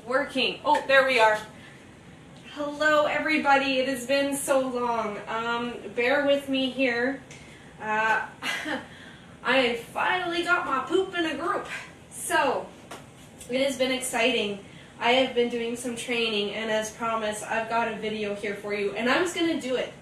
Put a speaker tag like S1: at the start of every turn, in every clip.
S1: working. Oh, there we are. Hello, everybody. It has been so long. Bear with me here. I finally got my poop in a group. So, it has been exciting. I have been doing some training, and as promised, I've got a video here for you. And I was going to do it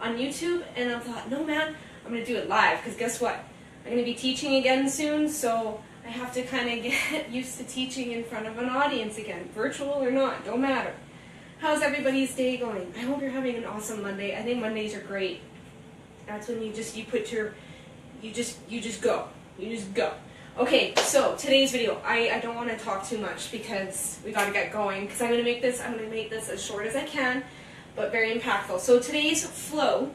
S1: on YouTube, and I thought, no man, I'm going to do it live, because guess what? I'm going to be teaching again soon, so I have to kind of get used to teaching in front of an audience again, virtual or not, don't matter. How's everybody's day going? I hope you're having an awesome Monday. I think Mondays are great. That's when you just go. Okay, so today's video, I don't want to talk too much because we got to get going, because I'm going to make this as short as I can, but very impactful. So today's flow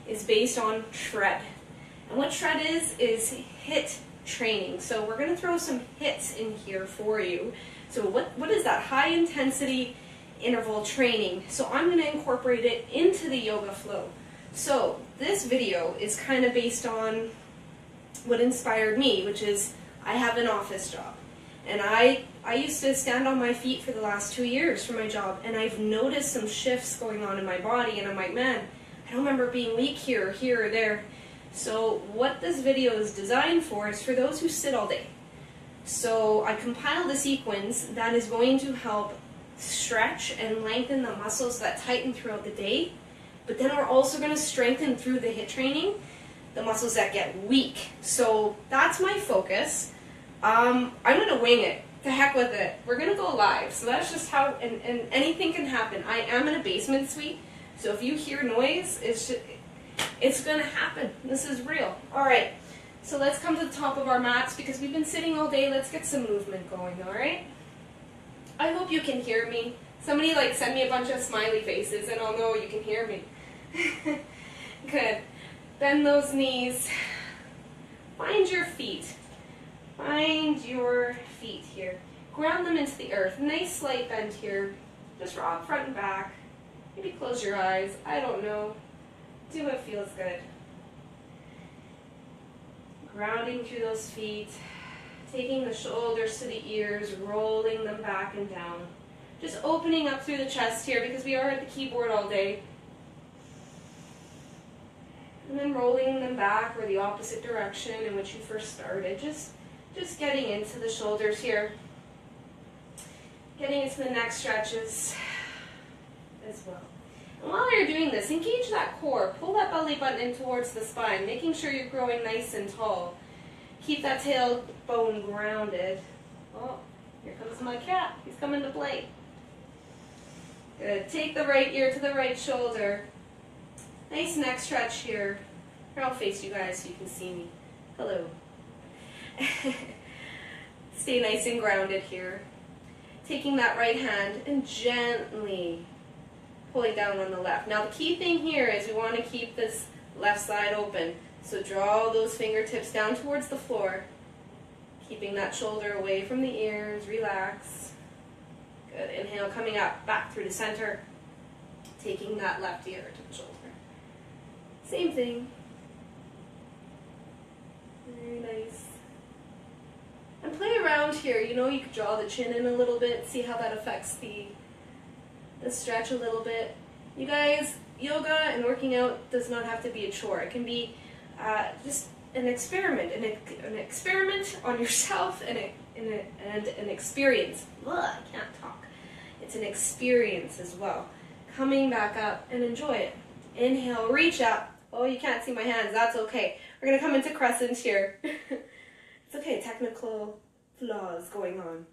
S1: is based on shred. And what shred is HIIT training. So we're going to throw some HIITs in here for you. So what is that? High intensity interval training. So I'm going to incorporate it into the yoga flow. So this video is kind of based on what inspired me, which is I have an office job. And I used to stand on my feet for the last 2 years for my job, and I've noticed some shifts going on in my body, and I'm like, man, I don't remember being weak here or there. So what this video is designed for is for those who sit all day. So I compiled a sequence that is going to help stretch and lengthen the muscles that tighten throughout the day, but then we're also going to strengthen through the HIIT training the muscles that get weak. So that's my focus. I'm going to wing it. To heck with it. We're going to go live. So that's just how, and anything can happen. I am in a basement suite, so if you hear noise, it's going to happen. This is real. Alright, so let's come to the top of our mats because we've been sitting all day. Let's get some movement going, alright? I hope you can hear me. Somebody send me a bunch of smiley faces and I'll know you can hear me. Good. Bend those knees. Find your feet. Find your feet here. Ground them into the earth. Nice slight bend here. Just rock front and back. Maybe close your eyes. I don't know. Do what feels good. Grounding through those feet. Taking the shoulders to the ears. Rolling them back and down. Just opening up through the chest here because we are at the keyboard all day. And then rolling them back or the opposite direction in which you first started. Just getting into the shoulders here. Getting into the neck stretches as well. And while you're doing this, engage that core. Pull that belly button in towards the spine, making sure you're growing nice and tall. Keep that tailbone grounded. Oh, here comes my cat. He's coming to play. Good. Take the right ear to the right shoulder. Nice neck stretch here. Here, I'll face you guys so you can see me. Hello. Stay nice and grounded here. Taking that right hand and gently pulling down on the left. Now the key thing here is we want to keep this left side open. So draw those fingertips down towards the floor. Keeping that shoulder away from the ears. Relax. Good. Inhale, coming up, back through the center. Taking that left ear to the shoulder. Same thing. Very nice. And play around here. You know, you could draw the chin in a little bit, see how that affects the stretch a little bit. You guys, yoga and working out does not have to be a chore. It can be just an experiment, an experiment on yourself and an experience. Ugh, I can't talk. It's an experience as well. Coming back up and enjoy it. Inhale, reach up. Oh, you can't see my hands. That's okay. We're going to come into crescent here. It's okay. Technical flaws going on.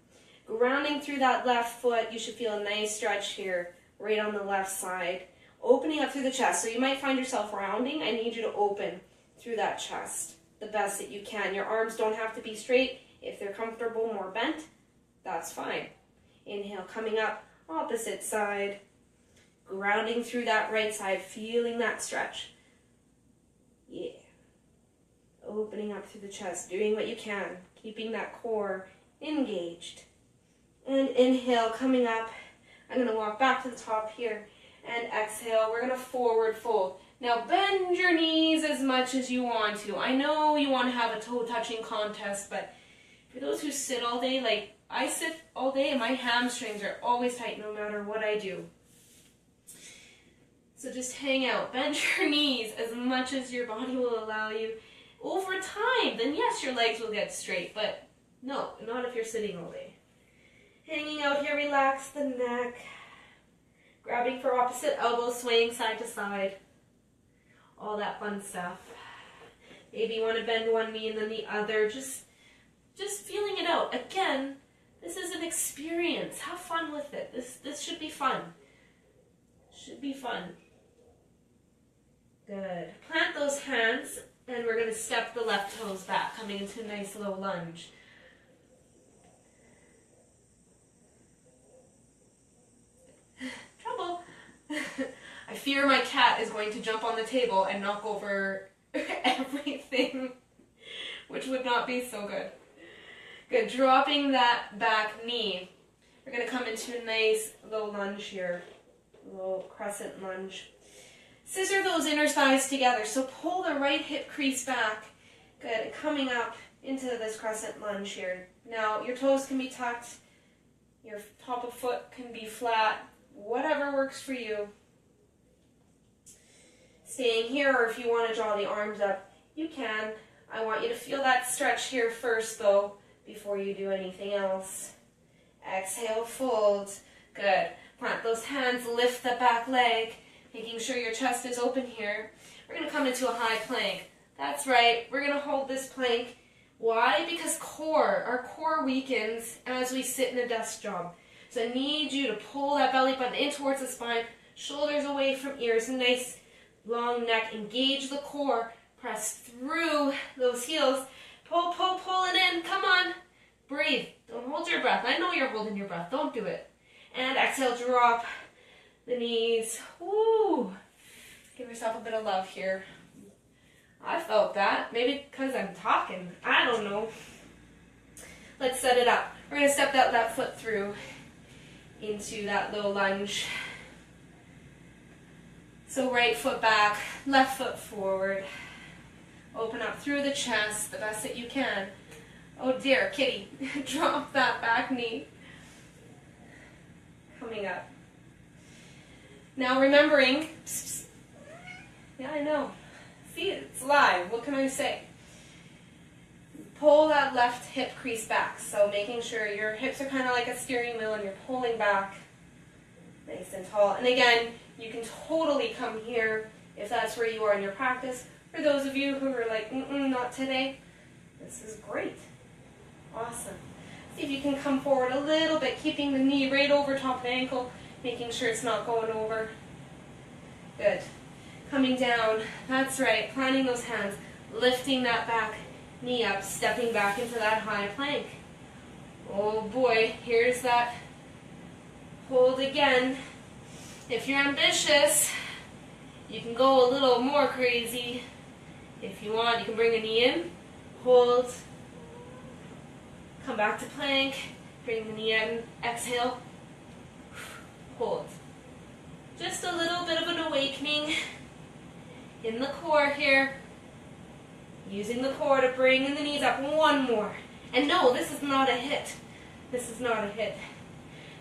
S1: Grounding through that left foot. You should feel a nice stretch here, right on the left side. Opening up through the chest. So you might find yourself rounding. I need you to open through that chest the best that you can. Your arms don't have to be straight. If they're comfortable, more bent, that's fine. Inhale, coming up, opposite side. Grounding through that right side, feeling that stretch. Yeah. Opening up through the chest, doing what you can, keeping that core engaged. And inhale, coming up. I'm going to walk back to the top here. And exhale, we're going to forward fold. Now bend your knees as much as you want to. I know you want to have a toe touching contest, but for those who sit all day, I sit all day and my hamstrings are always tight no matter what I do. So just hang out, bend your knees as much as your body will allow you. Over time, then yes, your legs will get straight, but no, not if you're sitting all day. Hanging out here, relax the neck. Grabbing for opposite elbows, swaying side to side. All that fun stuff. Maybe you want to bend one knee and then the other. Just feeling it out. Again, this is an experience. Have fun with it. This should be fun. Should be fun. Good. Plant those hands, and we're going to step the left toes back, coming into a nice low lunge. Trouble. I fear my cat is going to jump on the table and knock over everything, which would not be so good. Good. Dropping that back knee. We're going to come into a nice low lunge here. Low crescent lunge. Scissor those inner thighs together. So pull the right hip crease back. Good. And coming up into this crescent lunge here. Now, your toes can be tucked. Your top of foot can be flat. Whatever works for you. Staying here, or if you want to draw the arms up, you can. I want you to feel that stretch here first, though, before you do anything else. Exhale, fold. Good. Plant those hands, lift the back leg, making sure your chest is open here. We're going to come into a high plank. That's right. We're going to hold this plank. Why? Because our core weakens as we sit in a desk job. So I need you to pull that belly button in towards the spine, shoulders away from ears, nice long neck. Engage the core. Press through those heels. Pull, pull, pull it in. Come on. Breathe. Don't hold your breath. I know you're holding your breath. Don't do it. And exhale, drop the knees. Woo! Give yourself a bit of love here. I felt that. Maybe because I'm talking. I don't know. Let's set it up. We're going to step that left foot through into that low lunge. So right foot back, left foot forward. Open up through the chest the best that you can. Oh dear, kitty. Drop that back knee. Coming up. Now remembering, yeah, I know. See, it's live. What can I say? Pull that left hip crease back. So making sure your hips are kind of like a steering wheel and you're pulling back nice and tall. And again, you can totally come here if that's where you are in your practice. For those of you who are like, not today, this is great. Awesome. See if you can come forward a little bit, keeping the knee right over top of the ankle, making sure it's not going over. Good. Coming down. That's right. Planting those hands, lifting that back knee up, stepping back into that high plank. Oh boy, here's that hold again. If you're ambitious, you can go a little more crazy. If you want, you can bring a knee in, hold, come back to plank, bring the knee in, exhale, hold. Just a little bit of an awakening in the core here. Using the core to bring the knees up. One more. And no, this is not a HIIT. This is not a HIIT.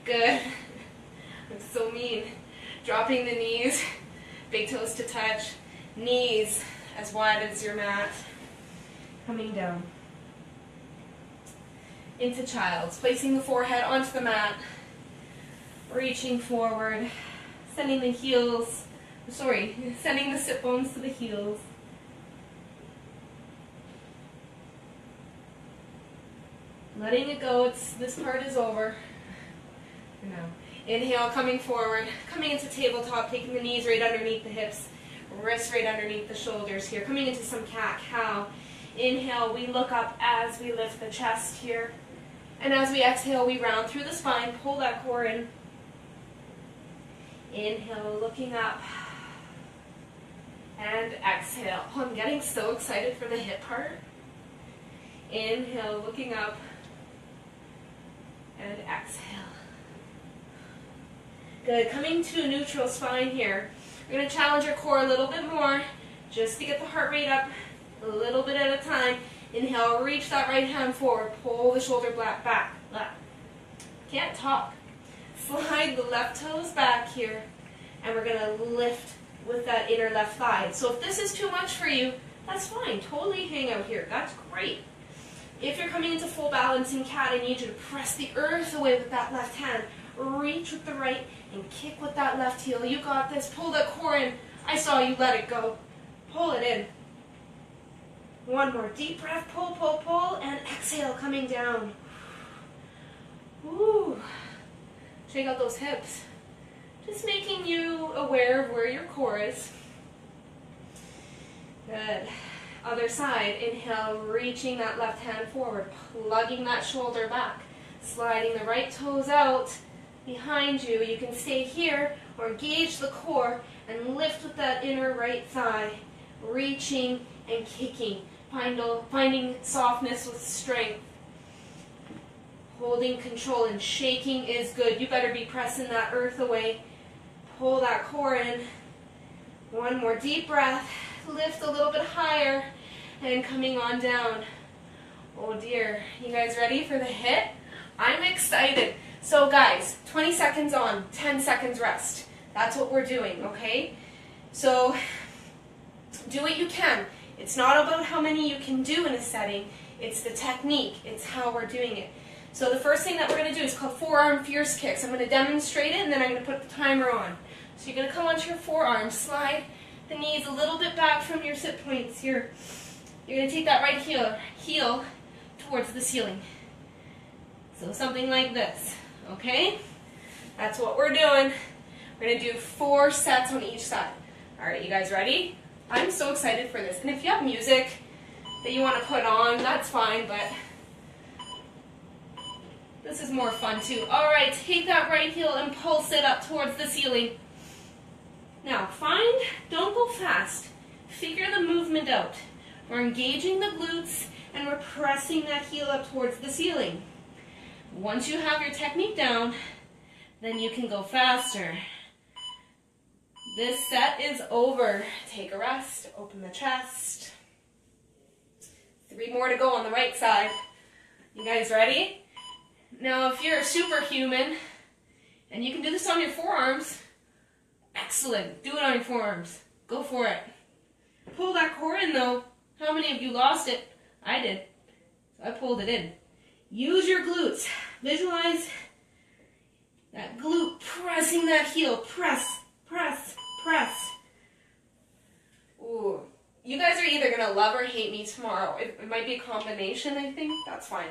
S1: Good. I'm so mean. Dropping the knees, big toes to touch, knees as wide as your mat. Coming down. Into child's. Placing the forehead onto the mat. Reaching forward. Sending the heels, sending the sit bones to the heels. Letting it go. This part is over. Now, inhale, coming forward, coming into tabletop, taking the knees right underneath the hips, wrists right underneath the shoulders here, coming into some cat-cow. Inhale, we look up as we lift the chest here. And as we exhale, we round through the spine, pull that core in. Inhale, looking up. And exhale. Oh, I'm getting so excited for the hip part. Inhale, looking up. And exhale. Good. Coming to a neutral spine here. We're going to challenge your core a little bit more just to get the heart rate up a little bit at a time. Inhale, reach that right hand forward. Pull the shoulder back. Can't talk. Slide the left toes back here, and we're gonna lift with that inner left thigh. So if this is too much for you, that's fine. Totally hang out here. That's great. If you're coming into full balancing cat, I need you to press the earth away with that left hand. Reach with the right and kick with that left heel. You got this. Pull that core in. I saw you. Let it go. Pull it in. One more deep breath. Pull, pull, pull, and exhale, coming down. Woo. Shake out those hips. Just making you aware of where your core is. Good. Other side. Inhale, reaching that left hand forward, plugging that shoulder back, sliding the right toes out behind you. You can stay here or engage the core and lift with that inner right thigh, reaching and kicking, finding softness with strength. Holding control and shaking is good. You better be pressing that earth away. Pull that core in. One more deep breath. Lift a little bit higher and coming on down. Oh dear. You guys ready for the HIIT? I'm excited. So guys, 20 seconds on, 10 seconds rest. That's what we're doing, okay? So do what you can. It's not about how many you can do in a setting. It's the technique. It's how we're doing it. So the first thing that we're going to do is called forearm fierce kicks. I'm going to demonstrate it and then I'm going to put the timer on. So you're going to come onto your forearms, slide the knees a little bit back from your sit points. You're going to take that right heel towards the ceiling. So something like this, okay? That's what we're doing. We're going to do 4 sets on each side. All right, you guys ready? I'm so excited for this. And if you have music that you want to put on, that's fine, but this is more fun too. All right, take that right heel and pulse it up towards the ceiling. Now, don't go fast. Figure the movement out. We're engaging the glutes and we're pressing that heel up towards the ceiling. Once you have your technique down, then you can go faster. This set is over. Take a rest, open the chest. 3 more to go on the right side. You guys ready? Now, if you're a superhuman and you can do this on your forearms, excellent. Do it on your forearms. Go for it. Pull that core in though. How many of you lost it? I did. So I pulled it in. Use your glutes. Visualize that glute pressing that heel. Press, press, press. Ooh. You guys are either going to love or hate me tomorrow. It might be a combination, I think. That's fine.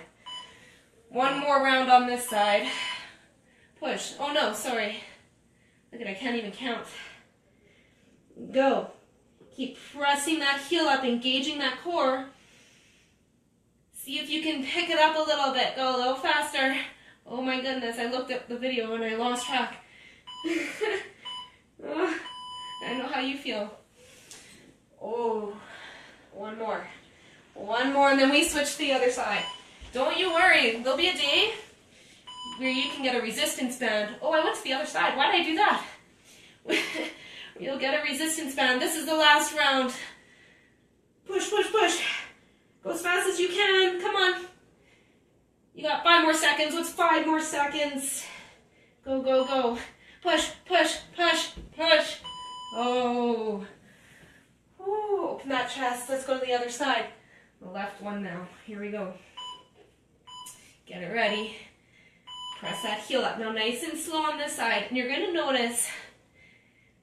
S1: One more round on this side. Push. Oh no, sorry. Look at I can't even count. Go. Keep pressing that heel up, engaging that core. See if you can pick it up a little bit. Go a little faster. Oh my goodness, I looked at the video and I lost track. Oh, I know how you feel. Oh, one more. One more and then we switch to the other side. Don't you worry, there'll be a day where you can get a resistance band. Oh, I went to the other side. Why did I do that? You'll get a resistance band. This is the last round. Push, push, push. Go as fast as you can. Come on. You got 5 more seconds. What's 5 more seconds? Go, go, go. Push, push, push, push. Oh. Ooh, open that chest. Let's go to the other side. The left one now. Here we go. Get it ready. Press that heel up. Now nice and slow on this side. And you're going to notice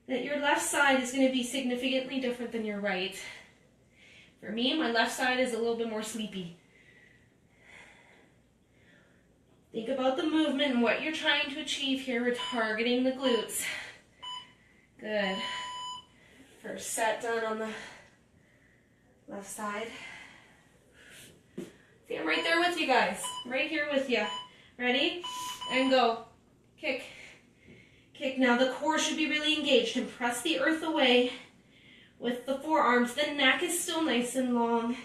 S1: that your left side is going to be significantly different than your right. For me, my left side is a little bit more sleepy. Think about the movement and what you're trying to achieve here. We're targeting the glutes. Good. First set done on the left side. See, I'm right there with you guys. I'm right here with you. Ready? And go. Kick. Kick. Now the core should be really engaged and press the earth away with the forearms. The neck is still nice and long.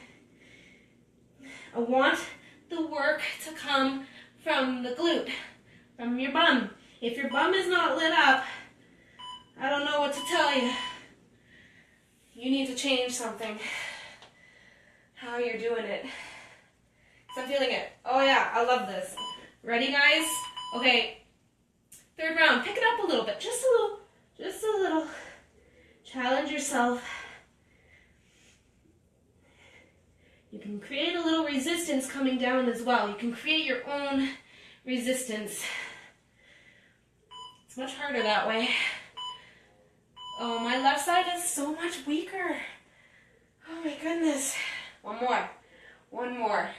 S1: I want the work to come from the glute, from your bum. If your bum is not lit up, I don't know what to tell you. You need to change something. How you're doing it. 'Cause I'm feeling it. Oh yeah, I love this. Ready guys? Okay, third round. Pick it up a little bit, just a little, just a little. Challenge yourself. You can create a little resistance coming down as well. You can create your own resistance. It's much harder that way. Oh, my left side is so much weaker. Oh my goodness. One more. One more.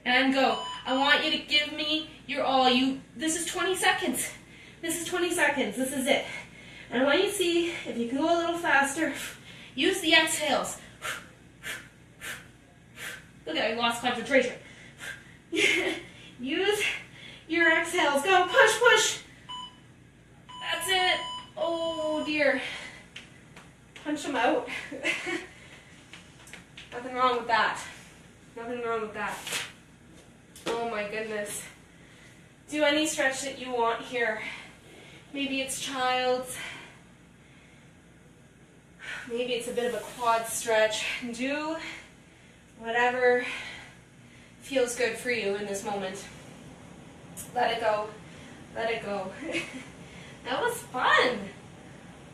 S1: And go. I want you to give me your all. This is 20 seconds. This is 20 seconds. This is it. And I want you to see if you can go a little faster. Use the exhales. Look at it, I lost concentration. Use your exhales. Go, push, push. That's it. Oh dear. Punch them out. Nothing wrong with that. Nothing wrong with that. Oh my goodness. Do any stretch that you want here. Maybe it's child's. Maybe it's a bit of a quad stretch. Do whatever feels good for you in this moment. Let it go. Let it go. That was fun.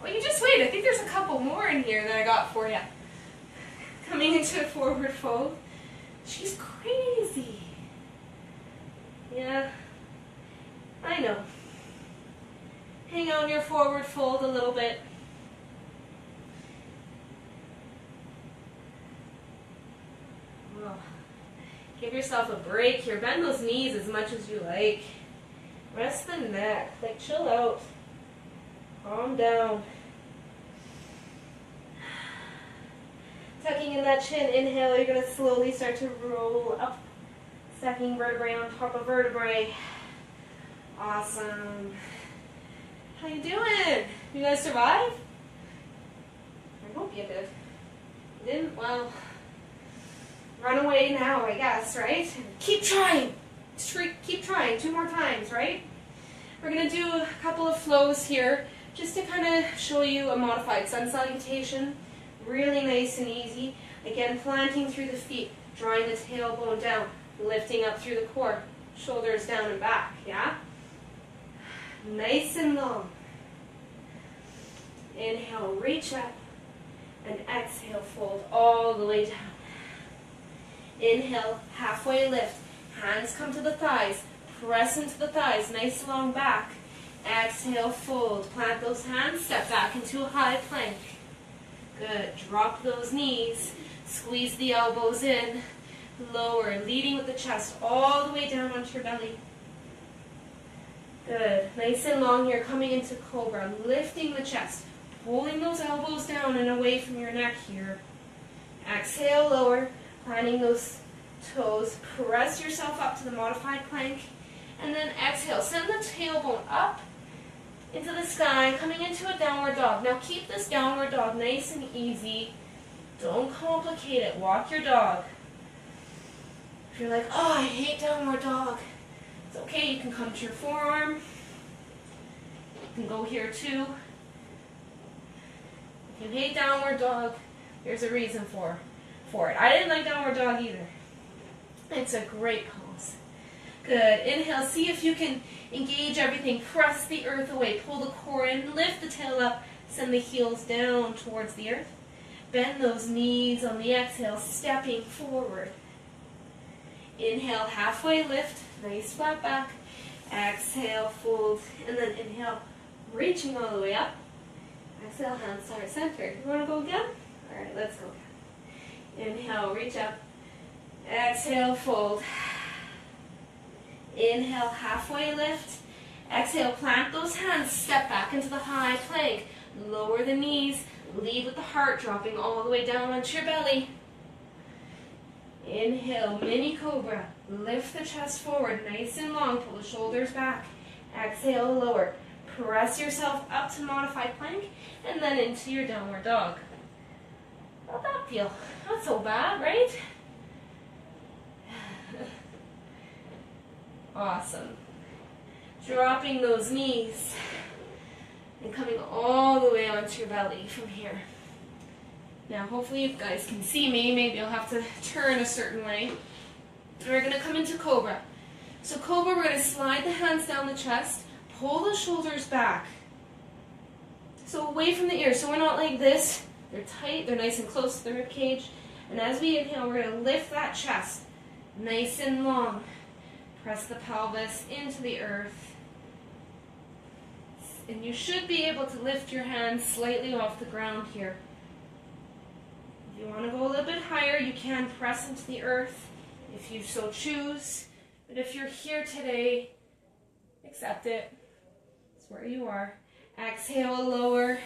S1: Well, you just wait. I think there's a couple more in here that I got for you. Coming into a forward fold. She's crazy. Yeah, I know. Hang on your forward fold a little bit. Oh. Give yourself a break here. Bend those knees as much as you like. Rest the neck. Like, chill out. Calm down. Tucking in that chin. Inhale. You're going to slowly start to roll up. Stacking vertebrae on top of vertebrae. Awesome. How you doing? You guys survive? I hope you did. You didn't? Well, run away now, I guess, right? Keep trying. Keep trying. 2 more times, right? We're going to do a couple of flows here just to kind of show you a modified sun salutation. Really nice and easy. Again, planting through the feet, drawing the tailbone down, lifting up through the core, shoulders down and back, yeah? Nice and long. Inhale, reach up, and exhale, fold all the way down. Inhale, halfway lift, hands come to the thighs, press into the thighs, nice long back. Exhale, fold, plant those hands, step back into a high plank. Good, drop those knees, squeeze the elbows in, lower, leading with the chest all the way down onto your belly. Good, nice and long here, coming into cobra, lifting the chest, pulling those elbows down and away from your neck here. Exhale, lower, planting those toes, press yourself up to the modified plank, and then exhale, send the tailbone up into the sky, coming into a downward dog. Now keep this downward dog nice and easy. Don't complicate it, walk your dog. If you're like, oh, I hate downward dog, it's okay, you can come to your forearm. You can go here too. If you hate downward dog, there's a reason for it. I didn't like downward dog either. It's a great pose. Good. Inhale, see if you can engage everything. Press the earth away. Pull the core in. Lift the tail up. Send the heels down towards the earth. Bend those knees on the exhale, stepping forward. Inhale, halfway lift. Nice flat back. Exhale, fold. And then inhale, reaching all the way up. Exhale, hands start center. You want to go again? All right, let's go again. Inhale, reach up. Exhale, fold. Inhale, halfway lift. Exhale, plant those hands. Step back into the high plank. Lower the knees. Lead with the heart, dropping all the way down onto your belly. Inhale, mini cobra. Lift the chest forward, nice and long. Pull the shoulders back. Exhale, lower. Press yourself up to modified plank, and then into your downward dog. How'd that feel? Not so bad, right? Awesome. Dropping those knees and coming all the way onto your belly from here. Now, hopefully you guys can see me. Maybe I'll have to turn a certain way. We're going to come into cobra. So Cobra, we're going to slide the hands down the chest, pull the shoulders back. So away from the ears. So we're not like this. They're tight, they're nice and close to the rib cage. And as we inhale, we're going to lift that chest nice and long. Press the pelvis into the earth. And you should be able to lift your hands slightly off the ground here. If you want to go a little bit higher, you can press into the earth if you so choose. But if you're here today, accept it. It's where you are. Exhale, lower.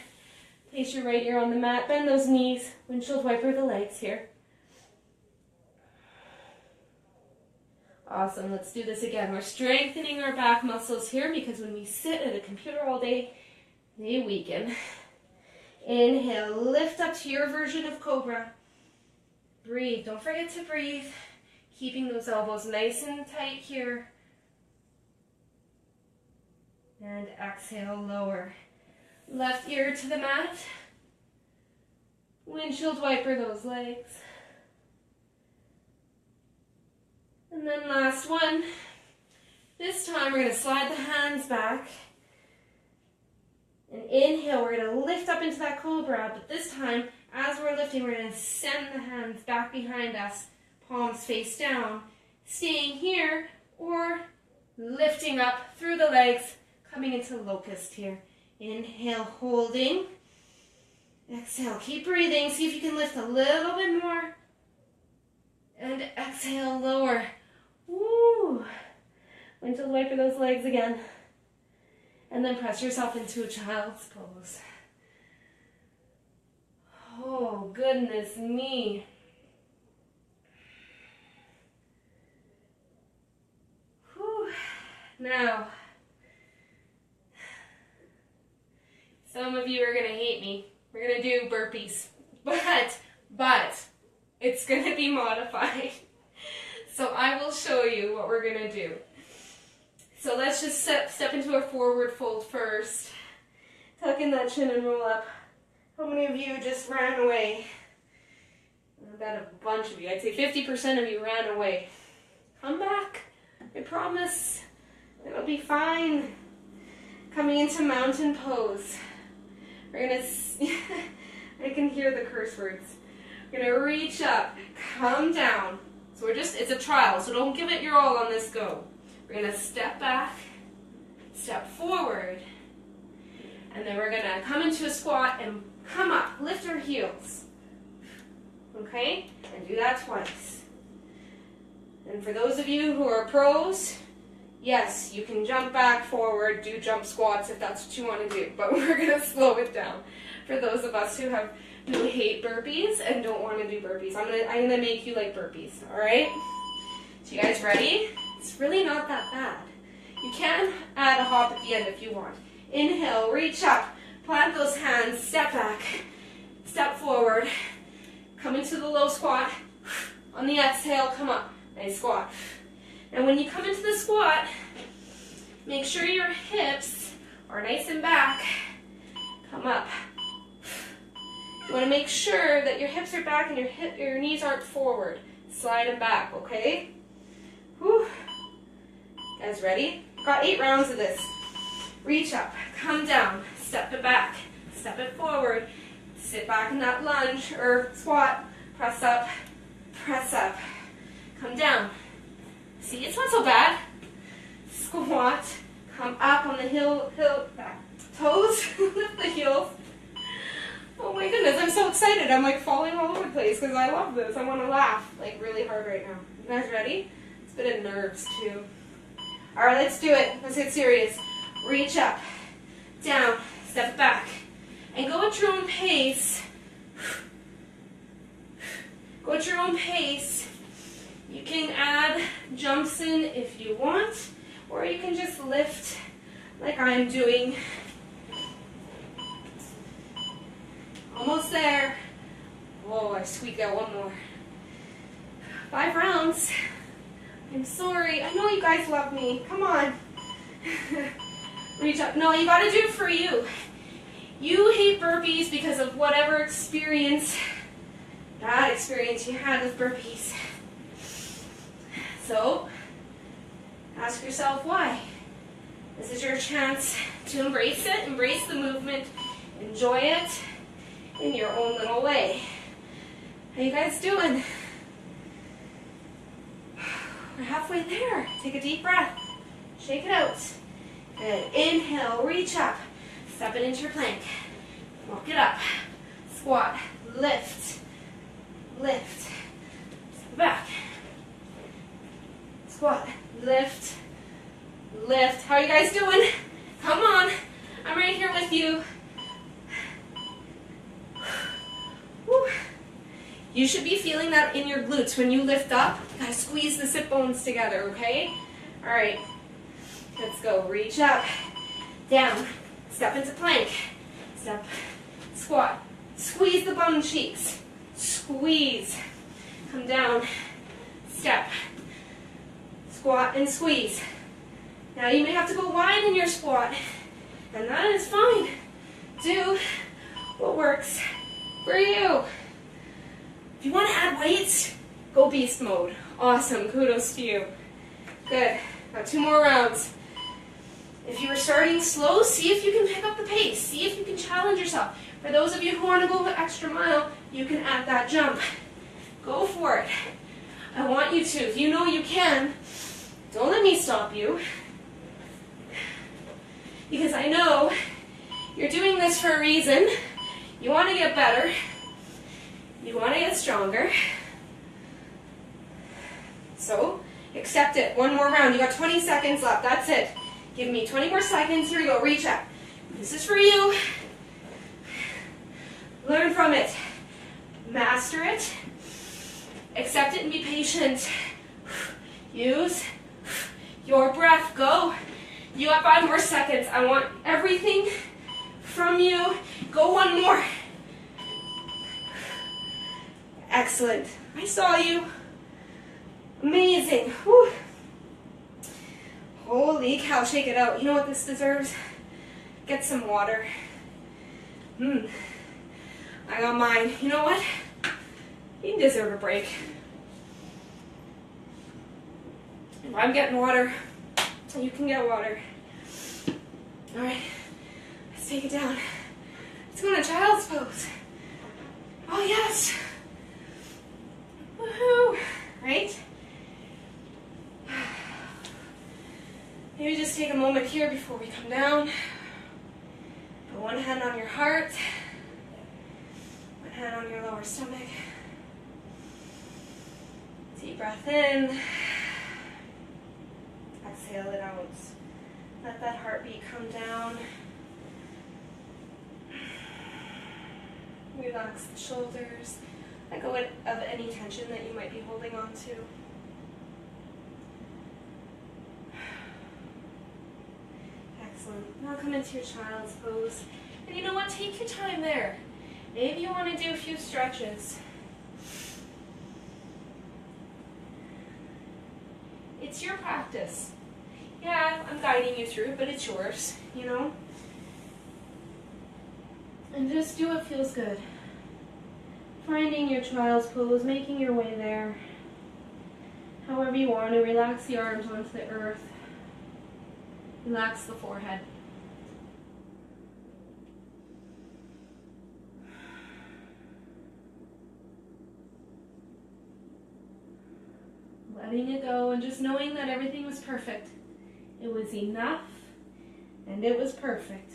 S1: Place your right ear on the mat. Bend those knees. Windshield wiper the legs here. Awesome. Let's do this again. We're strengthening our back muscles here because when we sit at a computer all day, they weaken. Inhale, lift up to your version of Cobra. Breathe. Don't forget to breathe. Keeping those elbows nice and tight here. And exhale, lower. Left ear to the mat. Windshield wiper those legs. And then last one. This time we're going to slide the hands back. And inhale, we're going to lift up into that Cobra. But this time, as we're lifting, we're going to send the hands back behind us. Palms face down. Staying here or lifting up through the legs. Coming into locust here. Inhale, holding. Exhale, keep breathing. See if you can lift a little bit more. And exhale, lower. Woo! Windshield wiper those legs again. And then press yourself into a child's pose. Oh, goodness me. Whew. Now, some of you are going to hate me. We're going to do burpees. But it's going to be modified. So I will show you what we're going to do. So let's just step into a forward fold first. Tuck in that chin and roll up. How many of you just ran away? I bet a bunch of you. I'd say 50% of you ran away. Come back. I promise. It'll be fine. Coming into mountain pose. We're going to... I can hear the curse words. We're going to reach up. Come down. So it's a trial, so don't give it your all on this go. We're going to step back, step forward, and then we're going to come into a squat and come up, lift our heels. Okay? And do that twice. And for those of you who are pros, yes, you can jump back, forward, do jump squats if that's what you want to do, but we're going to slow it down. For those of us who hate burpees and don't want to do burpees. I'm gonna make you like burpees, alright? So you guys ready? It's really not that bad. You can add a hop at the end if you want. Inhale, reach up, plant those hands, step back, step forward, come into the low squat. On the exhale, come up, nice squat. And when you come into the squat, make sure your hips are nice and back. Come up. You want to make sure that your hips are back and your knees aren't forward. Slide them back, okay? Whew. Guys, ready? Got 8 rounds of this. Reach up, come down, step it back, step it forward, sit back in that lunge or squat, press up, come down. See, it's not so bad. Squat, come up on the toes, lift the heels. Oh my goodness, I'm so excited. I'm like falling all over the place because I love this. I want to laugh like really hard right now. You guys ready? It's a bit of nerves too. All right, let's do it. Let's get serious. Reach up, down, step back, and go at your own pace. Go at your own pace. You can add jumps in if you want, or you can just lift like I'm doing. Almost there. Whoa, I squeaked out one more. 5 rounds. I'm sorry. I know you guys love me. Come on. Reach up. No, you gotta do it for you. You hate burpees because of whatever bad experience you had with burpees. So, Ask yourself why. This is your chance to embrace it, embrace the movement, enjoy it in your own little way. How you guys doing? We're halfway there. Take a deep breath. Shake it out. Good. Inhale, reach up. Step it into your plank. Walk it up. Squat. Lift. Lift. Step back. Squat. Lift. Lift. How are you guys doing? Come on. I'm right here with you. Woo. You should be feeling that in your glutes. When you lift up, you gotta squeeze the sit bones together, okay? All right. Let's go. Reach up. Down. Step into plank. Step. Squat. Squeeze the bum cheeks. Squeeze. Come down. Step. Squat and squeeze. Now you may have to go wide in your squat, and that is fine. Do what works for you. If you want to add weights, go beast mode. Awesome. Kudos to you. Good. Got 2 more rounds. If you were starting slow, see if you can pick up the pace. See if you can challenge yourself. For those of you who want to go the extra mile, you can add that jump. Go for it. I want you to. If you know you can, don't let me stop you. Because I know you're doing this for a reason. You want to get better. You want to get stronger. So, accept it. 1 more round. You got 20 seconds left. That's it. Give me 20 more seconds. Here we go. Reach up. This is for you. Learn from it. Master it. Accept it and be patient. Use your breath. Go. You got 5 more seconds. I want everything from you. Go 1 more. Excellent. I saw you. Amazing. Whew. Holy cow, shake it out. You know what this deserves? Get some water. I got mine. You know what? You deserve a break. If I'm getting water, you can get water. All right, let's take it down. Let's go into child's pose. Oh yes. Woohoo, right? Maybe just take a moment here before we come down. Put one hand on your heart, one hand on your lower stomach. Deep breath in. Exhale it out. Let that heartbeat come down. Relax the shoulders. Let go of any tension that you might be holding on to. Excellent. Now come into your child's pose. And you know what? Take your time there. Maybe you want to do a few stretches. It's your practice. Yeah, I'm guiding you through it, but it's yours, you know? And just do what feels good. Finding your child's pose, making your way there. However you want to, relax the arms onto the earth. Relax the forehead. Letting it go and just knowing that everything was perfect. It was enough and it was perfect.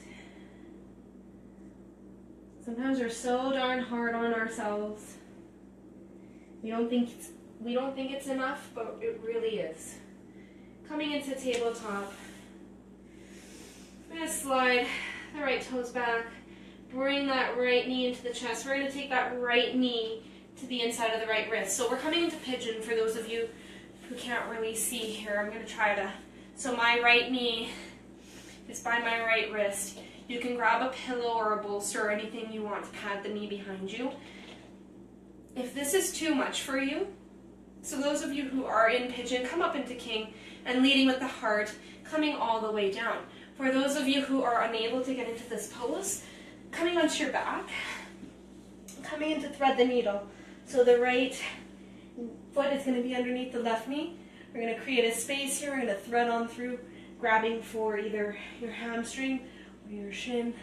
S1: Sometimes we're so darn hard on ourselves. We don't think it's enough, but it really is. Coming into tabletop. We're going to slide the right toes back. Bring that right knee into the chest. We're going to take that right knee to the inside of the right wrist. So we're coming into pigeon for those of you who can't really see here. I'm going to try to. So my right knee is by my right wrist. You can grab a pillow or a bolster or anything you want to pad the knee behind you. If this is too much for you, so those of you who are in pigeon, come up into king and leading with the heart, coming all the way down. For those of you who are unable to get into this pose, coming onto your back, coming into thread the needle. So the right foot is going to be underneath the left knee. We're going to create a space here. We're going to thread on through, grabbing for either your hamstring or your shin,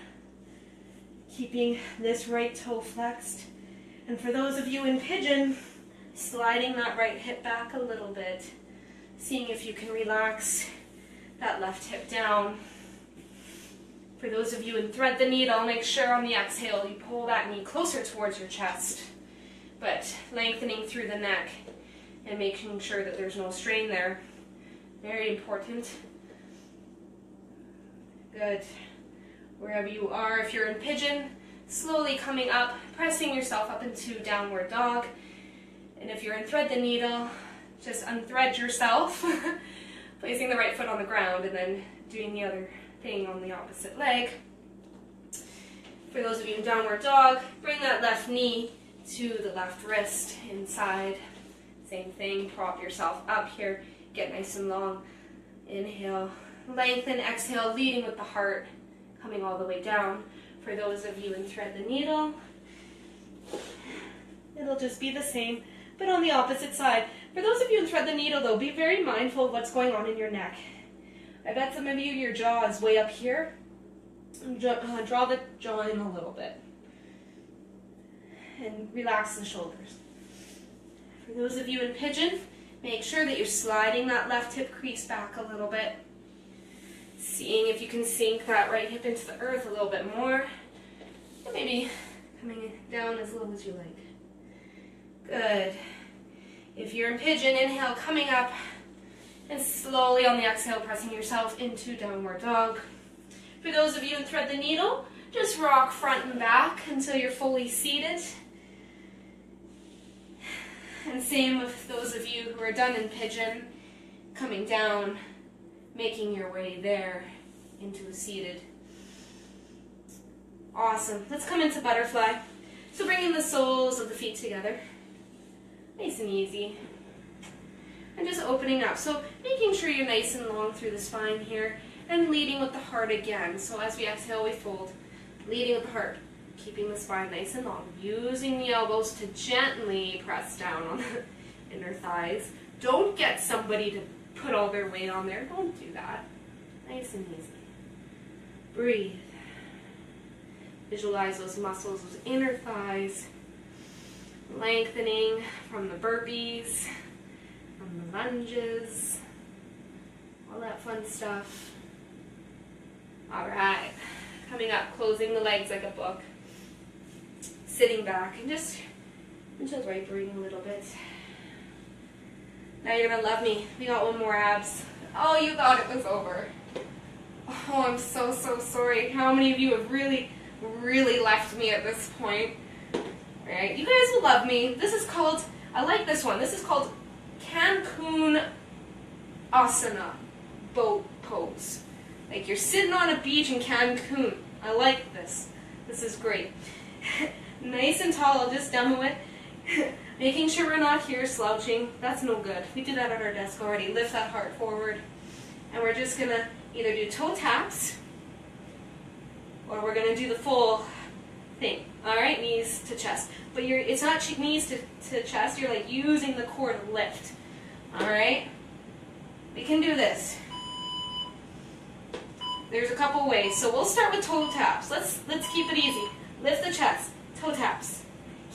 S1: keeping this right toe flexed. And for those of you in pigeon, sliding that right hip back a little bit, seeing if you can relax that left hip down. For those of you in thread the needle, make sure on the exhale you pull that knee closer towards your chest, but lengthening through the neck and making sure that there's no strain there. Very important. Good. Wherever you are, if you're in pigeon, slowly coming up, pressing yourself up into downward dog. And if you're in thread the needle, just unthread yourself, placing the right foot on the ground and then doing the other thing on the opposite leg. For those of you in downward dog, bring that left knee to the left wrist inside. Same thing, prop yourself up here, get nice and long. Inhale, lengthen, exhale, leading with the heart, coming all the way down. For those of you in thread the needle, it'll just be the same, but on the opposite side. For those of you in thread the needle though, be very mindful of what's going on in your neck. I bet some of you, your jaw is way up here. Draw the jaw in a little bit. And relax the shoulders. For those of you in pigeon, make sure that you're sliding that left hip crease back a little bit. Seeing if you can sink that right hip into the earth a little bit more. And maybe coming down as low as you like. Good. If you're in pigeon, inhale, coming up. And slowly on the exhale, pressing yourself into downward dog. For those of you in thread the needle, just rock front and back until you're fully seated. And same with those of you who are done in pigeon, coming down, making your way there into a seated. Awesome. Let's come into butterfly. So bringing the soles of the feet together. Nice and easy. And just opening up. So making sure you're nice and long through the spine here and leading with the heart again. So as we exhale, we fold. Leading with the heart. Keeping the spine nice and long. Using the elbows to gently press down on the inner thighs. Don't get somebody to put all their weight on there. Don't do that. Nice and easy. Breathe. Visualize those muscles, those inner thighs. Lengthening from the burpees, from the lunges, all that fun stuff. All right. Coming up, closing the legs like a book. Sitting back and just right breathing a little bit. Now you're going to love me. We got one more abs. Oh, you thought it was over. Oh, I'm so sorry. How many of you have really left me at this point? Right? You guys will love me. This is called, I like this one. This is called Cancun Asana boat pose. Like you're sitting on a beach in Cancun. I like this. This is great. Nice and tall. I'll just demo it. Making sure we're not here slouching. That's no good. We did that at our desk already. Lift that heart forward. And we're just going to either do toe taps or we're going to do the full thing. All right, knees to chest. But it's not knees to chest. You're like using the core to lift. All right? We can do this. There's a couple ways. So we'll start with toe taps. Let's keep it easy. Lift the chest. Toe taps.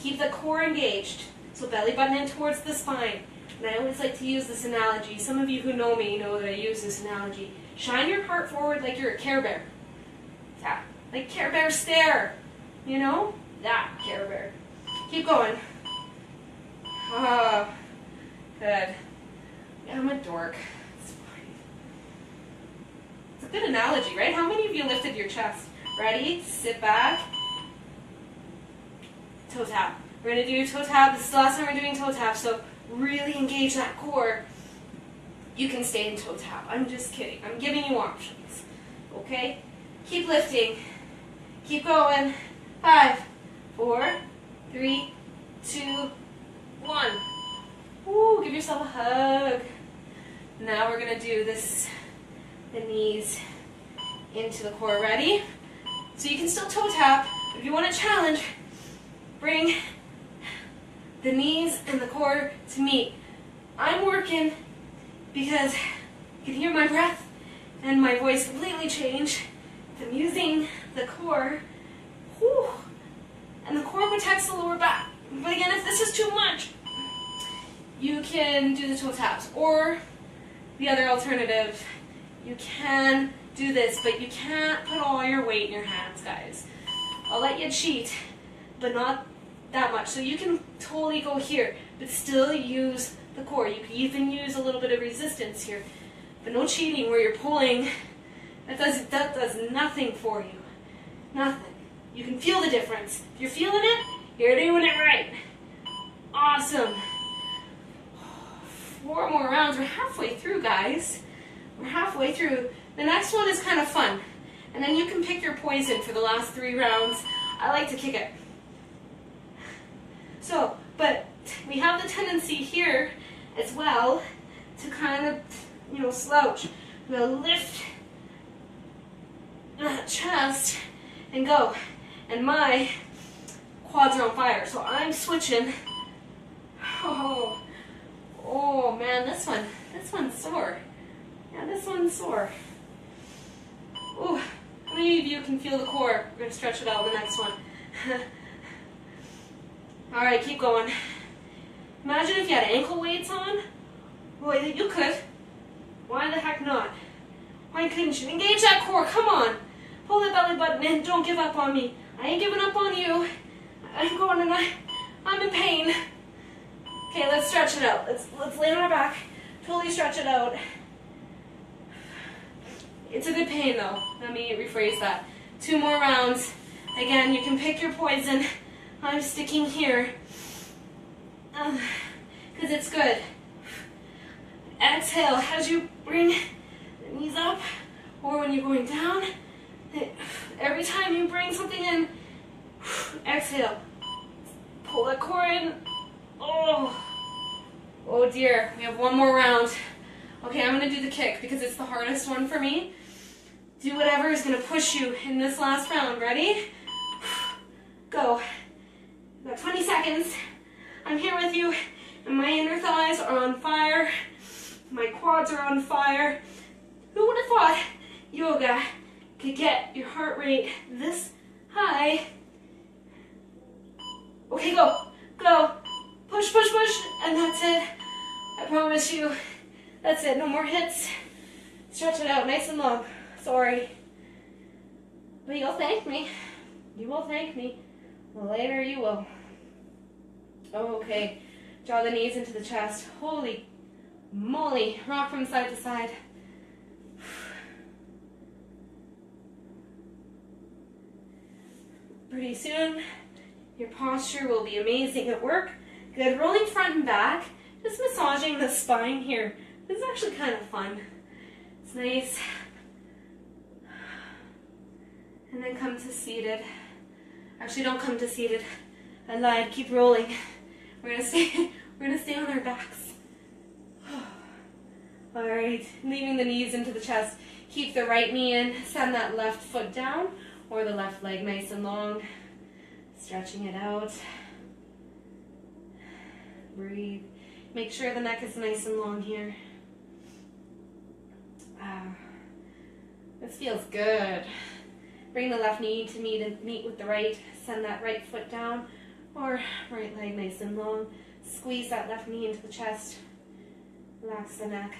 S1: Keep the core engaged. So belly button in towards the spine. And I always like to use this analogy. Some of you who know me know that I use this analogy. Shine your heart forward like you're a Care Bear. Tap. Like Care Bear stare. You know? That Care Bear. Keep going. Ah, good. Yeah, I'm a dork. It's fine. It's a good analogy, right? How many of you lifted your chest? Ready? Sit back. Toe tap. We're going to do toe tap. This is the last time we're doing toe tap, so really engage that core. You can stay in toe tap. I'm just kidding. I'm giving you options. Okay? Keep lifting. Keep going. 5, 4, 3, 2, 1. Woo, give yourself a hug. Now we're going to do this, the knees into the core. Ready? So you can still toe tap. If you want to challenge, bring the knees and the core to meet. I'm working because you can hear my breath and my voice completely change. I'm using the core. Whew. And the core protects the lower back. But again, if this is too much, you can do the toe taps. Or the other alternative, you can do this, but you can't put all your weight in your hands, guys. I'll let you cheat, but not that much. So you can totally go here, but still use the core. You can even use a little bit of resistance here, but no cheating where you're pulling. That does nothing for you. Nothing. You can feel the difference. If you're feeling it, you're doing it right. Awesome. 4 more rounds. We're halfway through, guys. We're halfway through. The next one is kind of fun. And then you can pick your poison for the last 3 rounds. I like to kick it. So, but we have the tendency here as well to kind of, slouch. I'm going to lift that chest and go. And my quads are on fire, so I'm switching. Oh man, this one's sore. Yeah, this one's sore. Ooh, how many of you can feel the core? We're gonna stretch it out the next one. All right, keep going. Imagine if you had ankle weights on. Boy, you could. Why the heck not? Why couldn't you? Engage that core, come on. Pull that belly button in, don't give up on me. I ain't giving up on you. I'm going and I'm in pain. Okay, let's stretch it out. Let's lay on our back. Totally stretch it out. It's a good pain though. Let me rephrase that. 2 more rounds. Again, you can pick your poison. I'm sticking here because it's good. Exhale as you bring the knees up, or when you're going down. Every time you bring something in, exhale. Pull that core in. Oh dear, we have 1 more round. Okay, I'm gonna do the kick because it's the hardest one for me. Do whatever is gonna push you in this last round. Ready? Go. About 20 seconds. I'm here with you, and my inner thighs are on fire. My quads are on fire. Who would have thought yoga could get your heart rate this high? Okay, go. Go. Push, push, push, and that's it. I promise you, that's it. No more hits. Stretch it out nice and long. Sorry. But you'll thank me. You will thank me. Later you will. Okay. Draw the knees into the chest. Holy moly. Rock from side to side. Pretty soon, your posture will be amazing at work. Good. Rolling front and back. Just massaging the spine here. This is actually kind of fun. It's nice. And then come to seated. Actually, don't come to seated. I lied. Keep rolling. We're gonna stay on our backs. All right. Leaving the knees into the chest. Keep the right knee in. Send that left foot down, or the left leg nice and long. Stretching it out. Breathe. Make sure the neck is nice and long here. This feels good. Bring the left knee to meet with the right. Send that right foot down, or right leg nice and long. Squeeze that left knee into the chest. Relax the neck.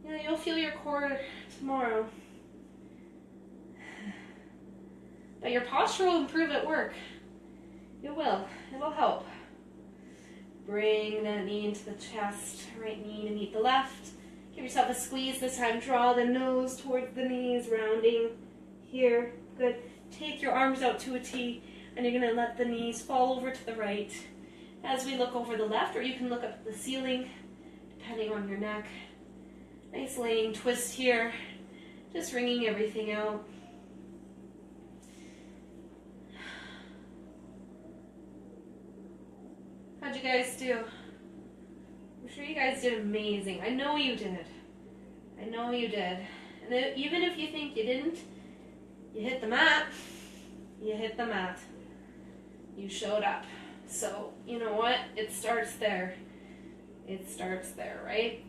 S1: Yeah, you'll feel your core tomorrow. But your posture will improve at work. It will. It will help. Bring that knee into the chest. Right knee to meet the left. Give yourself a squeeze this time. Draw the nose towards the knees, rounding here. Good. Take your arms out to a T, and you're going to let the knees fall over to the right as we look over the left, or you can look up at the ceiling, depending on your neck. Nice laying twist here. Just wringing everything out. How'd you guys do? I'm sure you guys did amazing. I know you did. I know you did. And even if you think you didn't, you hit the mat. You hit the mat. You showed up. So, you know what? It starts there. It starts there, right?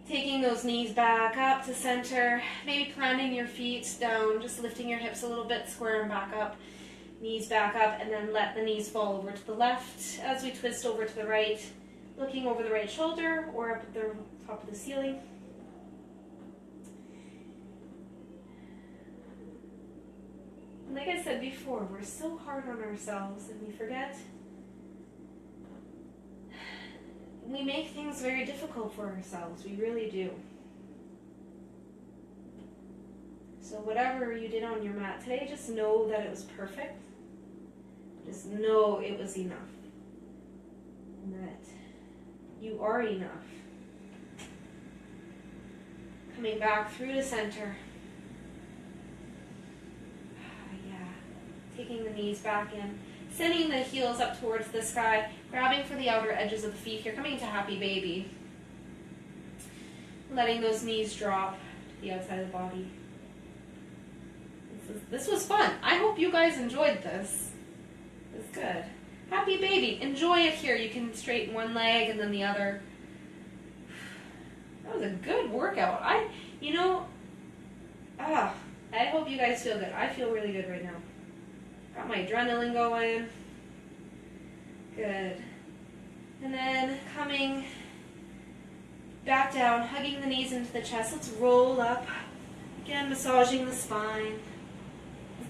S1: Taking those knees back up to center, maybe planting your feet down, just lifting your hips a little bit, square them back up, knees back up, and then let the knees fall over to the left as we twist over to the right, looking over the right shoulder or up at the top of the ceiling. And like I said before, we're so hard on ourselves and we forget. We make things very difficult for ourselves. We really do. So whatever you did on your mat today, just know that it was perfect. Just know it was enough. And that you are enough. Coming back through the center. Yeah. Taking the knees back in. Sending the heels up towards the sky, grabbing for the outer edges of the feet here, coming to happy baby. Letting those knees drop to the outside of the body. This was fun. I hope you guys enjoyed this. It was good. Happy baby. Enjoy it here. You can straighten one leg and then the other. That was a good workout. I hope you guys feel good. I feel really good right now. Got my adrenaline going. Good. And then coming back down, hugging the knees into the chest. Let's roll up. Again, massaging the spine.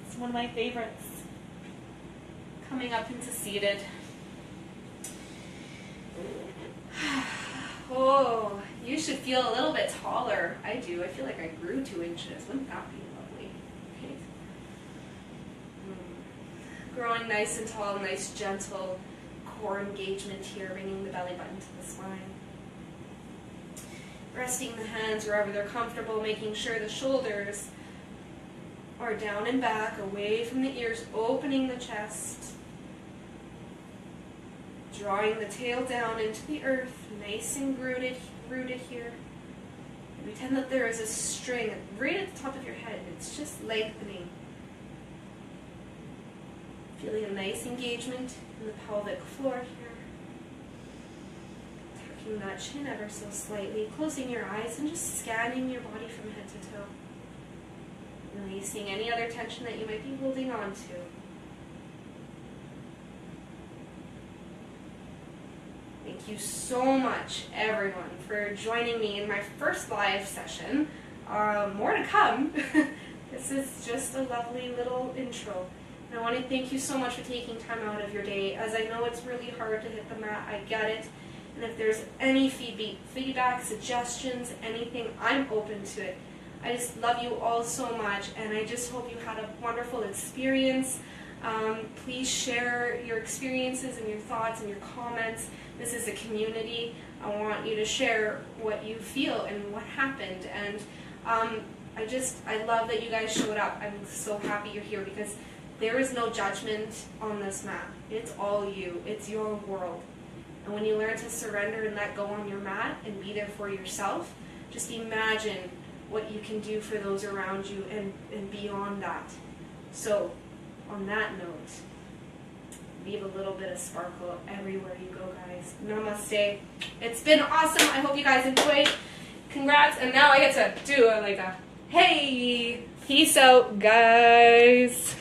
S1: It's one of my favorites. Coming up into seated. Oh, you should feel a little bit taller. I do. I feel like I grew 2 inches. Wouldn't that be lovely? Okay. Growing nice and tall, nice gentle core engagement here, bringing the belly button to the spine. Resting the hands wherever they're comfortable, making sure the shoulders are down and back, away from the ears, opening the chest. Drawing the tail down into the earth, nice and rooted here. And pretend that there is a string right at the top of your head. It's just lengthening. Feeling a nice engagement in the pelvic floor here. Tucking that chin ever so slightly, closing your eyes and just scanning your body from head to toe. Releasing any other tension that you might be holding on to. Thank you so much, everyone, for joining me in my first live session. More to come. This is just a lovely little intro. And I want to thank you so much for taking time out of your day, as I know it's really hard to hit the mat. I get it. And if there's any feedback, suggestions, anything, I'm open to it. I just love you all so much, and I just hope you had a wonderful experience. Please share your experiences and your thoughts and your comments. This is a community. I want you to share what you feel and what happened. And I love that you guys showed up. I'm so happy you're here, because there is no judgment on this mat. It's all you. It's your world. And when you learn to surrender and let go on your mat and be there for yourself, just imagine what you can do for those around you and beyond that. So, on that note, leave a little bit of sparkle everywhere you go, guys. Namaste. It's been awesome. I hope you guys enjoyed. Congrats. And now I get to do like a hey. Peace out, guys.